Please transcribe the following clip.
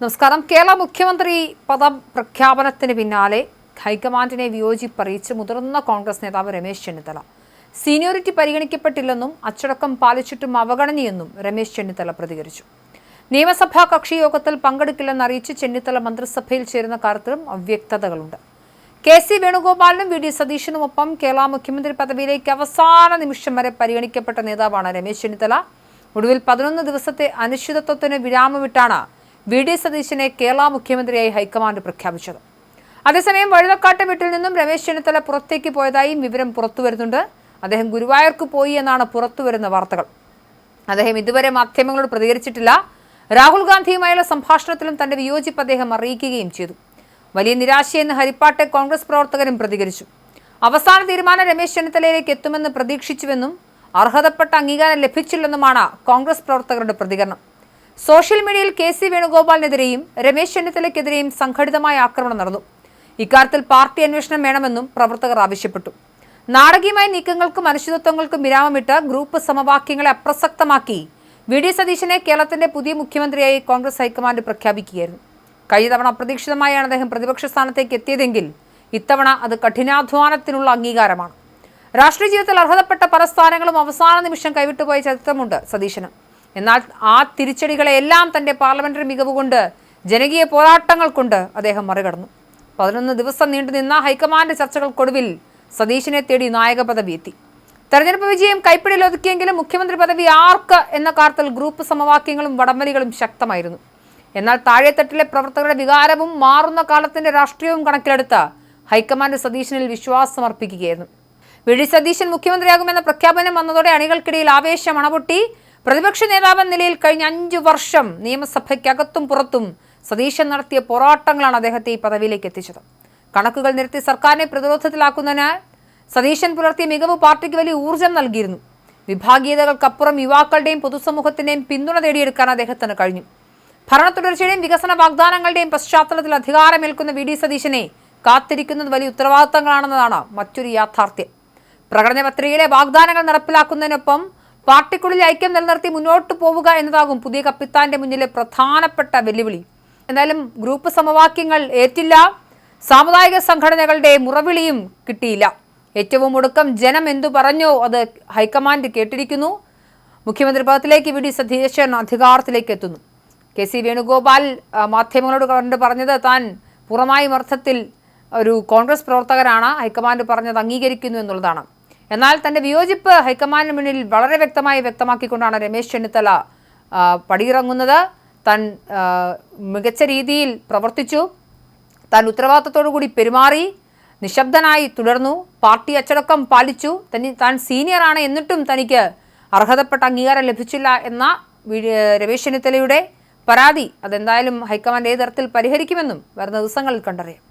നമസ്കാരം. കേരള മുഖ്യമന്ത്രി പദപ്രഖ്യാപനത്തിന് പിന്നാലെ ഹൈക്കമാൻഡിനെ വിയോജിപ്പറിയിച്ച് മുതിർന്ന കോൺഗ്രസ് നേതാവ് രമേശ് ചെന്നിത്തല. സീനിയോറിറ്റി പരിഗണിക്കപ്പെട്ടില്ലെന്നും അച്ചടക്കം പാലിച്ചിട്ടും അവഗണനയെന്നും രമേശ് ചെന്നിത്തല പ്രതികരിച്ചു. നിയമസഭാ കക്ഷി യോഗത്തിൽ പങ്കെടുക്കില്ലെന്നറിയിച്ച് ചെന്നിത്തല മന്ത്രിസഭയിൽ ചേരുന്ന കാര്യത്തിലും അവ്യക്തതകളുണ്ട്. കെ.സി. വേണുഗോപാലിനും വി.ഡി. സതീശനുമൊപ്പം കേരള മുഖ്യമന്ത്രി പദവിയിലേക്ക് അവസാന നിമിഷം വരെ പരിഗണിക്കപ്പെട്ട നേതാവാണ് രമേശ് ചെന്നിത്തല. ഒടുവിൽ 11 ദിവസത്തെ അനിശ്ചിതത്വത്തിന് വിരാമമിട്ടാണ് വി.ഡി. സതീശനെ കേരള മുഖ്യമന്ത്രിയായി ഹൈക്കമാൻഡ് പ്രഖ്യാപിച്ചത്. അതേസമയം വഴുതക്കാട്ടെ വീട്ടിൽ നിന്നും രമേശ് ചെന്നിത്തല പുറത്തേക്ക് പോയതായും വിവരം പുറത്തുവരുന്നുണ്ട്. അദ്ദേഹം ഗുരുവായൂർക്ക് പോയി എന്നാണ് പുറത്തുവരുന്ന വാർത്തകൾ. അദ്ദേഹം ഇതുവരെ മാധ്യമങ്ങളോട് പ്രതികരിച്ചിട്ടില്ല. രാഹുൽ ഗാന്ധിയുമായുള്ള സംഭാഷണത്തിലും തന്റെ വിയോജിപ്പ് അദ്ദേഹം അറിയിക്കുകയും ചെയ്തു. വലിയ നിരാശയെന്ന് ഹരിപ്പാട്ടെ കോൺഗ്രസ് പ്രവർത്തകരും പ്രതികരിച്ചു. അവസാന തീരുമാനം രമേശ് ചെന്നിത്തലയിലേക്ക് എത്തുമെന്ന് പ്രതീക്ഷിച്ചുവെന്നും അർഹതപ്പെട്ട അംഗീകാരം ലഭിച്ചില്ലെന്നുമാണ് കോൺഗ്രസ് പ്രവർത്തകരുടെ പ്രതികരണം. സോഷ്യൽ മീഡിയയിൽ കെ.സി. വേണുഗോപാലിനെതിരെയും രമേശ് ചെന്നിത്തലയ്ക്കെതിരെയും സംഘടിതമായ ആക്രമണം നടന്നു. ഇക്കാര്യത്തിൽ പാർട്ടി അന്വേഷണം വേണമെന്നും പ്രവർത്തകർ ആവശ്യപ്പെട്ടു. നാടകീയമായ നീക്കങ്ങൾക്കും അനിശ്ചിതത്വങ്ങൾക്കും വിരാമമിട്ട് ഗ്രൂപ്പ് സമവാക്യങ്ങളെ അപ്രസക്തമാക്കി വി.ഡി. സതീശനെ കേരളത്തിന്റെ പുതിയ മുഖ്യമന്ത്രിയായി കോൺഗ്രസ് ഹൈക്കമാൻഡ് പ്രഖ്യാപിക്കുകയായിരുന്നു. കഴിഞ്ഞ തവണ അപ്രതീക്ഷിതമായാണ് അദ്ദേഹം പ്രതിപക്ഷ സ്ഥാനത്തേക്ക് എത്തിയതെങ്കിൽ ഇത്തവണ അത് കഠിനാധ്വാനത്തിനുള്ള അംഗീകാരമാണ്. രാഷ്ട്രീയ ജീവിതത്തിൽ അർഹതപ്പെട്ട പല സ്ഥാനങ്ങളും അവസാന നിമിഷം കൈവിട്ടുപോയ ചരിത്രമുണ്ട് സതീശന്. എന്നാൽ ആ തിരിച്ചടികളെല്ലാം തന്റെ പാർലമെന്ററി മികവ് കൊണ്ട്, ജനകീയ പോരാട്ടങ്ങൾ കൊണ്ട് അദ്ദേഹം മറികടന്നു. 11 ദിവസം നീണ്ടുനിന്ന ഹൈക്കമാൻഡ് ചർച്ചകൾക്കൊടുവിൽ സതീശനെ തേടി നായക പദവി എത്തി. തെരഞ്ഞെടുപ്പ് വിജയം കൈപ്പിടിയിൽ ഒതുക്കിയെങ്കിലും മുഖ്യമന്ത്രി പദവി ആർക്ക് എന്ന കാര്യത്തിൽ ഗ്രൂപ്പ് സമവാക്യങ്ങളും വടംവലികളും ശക്തമായിരുന്നു. എന്നാൽ താഴെത്തട്ടിലെ പ്രവർത്തകരുടെ വികാരവും മാറുന്ന കാലത്തിന്റെ രാഷ്ട്രീയവും കണക്കിലെടുത്ത് ഹൈക്കമാൻഡ് സതീശനിൽ വിശ്വാസം അർപ്പിക്കുകയായിരുന്നു. വി.ഡി. സതീശൻ മുഖ്യമന്ത്രിയാകുമെന്ന പ്രഖ്യാപനം വന്നതോടെ അണികൾക്കിടയിൽ ആവേശം അണപൊട്ടി. പ്രതിപക്ഷ നേതാവെന്ന നിലയിൽ കഴിഞ്ഞ 5 വർഷം നിയമസഭയ്ക്കകത്തും പുറത്തും സതീശൻ നടത്തിയ പോരാട്ടങ്ങളാണ് അദ്ദേഹത്തെ ഈ പദവിയിലേക്ക് എത്തിച്ചത്. കണക്കുകൾ നിരത്തി സർക്കാരിനെ പ്രതിരോധത്തിലാക്കുന്നതിന് സതീശൻ പുലർത്തിയ മികവ് പാർട്ടിക്ക് വലിയ ഊർജ്ജം നൽകിയിരുന്നു. വിഭാഗീയതകൾക്കപ്പുറം യുവാക്കളുടെയും പൊതുസമൂഹത്തിന്റെയും പിന്തുണ നേടിയെടുക്കാൻ അദ്ദേഹത്തിന് കഴിഞ്ഞു. ഭരണ തുടർച്ചയുടെയും വികസന വാഗ്ദാനങ്ങളുടെയും പശ്ചാത്തലത്തിൽ അധികാരമേൽക്കുന്ന വി.ഡി. സതീശനെ കാത്തിരിക്കുന്നത് വലിയ ഉത്തരവാദിത്തങ്ങളാണെന്നതാണ് മറ്റൊരു യാഥാർത്ഥ്യം. പ്രകടന പത്രികയിലെ വാഗ്ദാനങ്ങൾ നടപ്പിലാക്കുന്നതിനൊപ്പം പാർട്ടിക്കുള്ളിൽ ഐക്യം നിലനിർത്തി മുന്നോട്ട് പോവുക എന്നതാകും പുതിയ കപ്പിത്താന്റെ മുന്നിലെ പ്രധാനപ്പെട്ട വെല്ലുവിളി. എന്തായാലും ഗ്രൂപ്പ് സമവാക്യങ്ങൾ ഏറ്റില്ല. സാമുദായിക സംഘടനകളുടെ മുറവിളിയും കിട്ടിയില്ല. ഏറ്റവും ഒടുക്കം ജനം എന്തു പറഞ്ഞോ അത് ഹൈക്കമാൻഡ് കേട്ടിരിക്കുന്നു. മുഖ്യമന്ത്രി പദത്തിലേക്ക് വി.ഡി. സതീശൻ അധികാരത്തിലേക്ക് എത്തുന്നു. കെ.സി. വേണുഗോപാൽ മാധ്യമങ്ങളോട് കണ്ട് പറഞ്ഞത് താൻ പുറമായും അർത്ഥത്തിൽ ഒരു കോൺഗ്രസ് പ്രവർത്തകരാണ്, ഹൈക്കമാൻഡ് പറഞ്ഞത് അംഗീകരിക്കുന്നു എന്നുള്ളതാണ്. എന്നാൽ തന്റെ വിയോജിപ്പ് ഹൈക്കമാൻഡിന് മുന്നിൽ വളരെ വ്യക്തമാക്കിക്കൊണ്ടാണ് രമേശ് ചെന്നിത്തല പടിയിറങ്ങുന്നത്. താൻ മികച്ച രീതിയിൽ പ്രവർത്തിച്ചു, താൻ ഉത്തരവാദിത്തത്തോടു കൂടി പെരുമാറി, നിശബ്ദനായി തുടർന്നു, പാർട്ടി അച്ചടക്കം പാലിച്ചു, താൻ സീനിയറാണ് എന്നിട്ടും തനിക്ക് അർഹതപ്പെട്ട അംഗീകാരം ലഭിച്ചില്ല എന്ന രമേശ് ചെന്നിത്തലയുടെ പരാതി അതെന്തായാലും ഹൈക്കമാൻഡ് ഏത് തരത്തിൽ പരിഹരിക്കുമെന്നും വരുന്ന ദിവസങ്ങളിൽ കണ്ടറിയാം.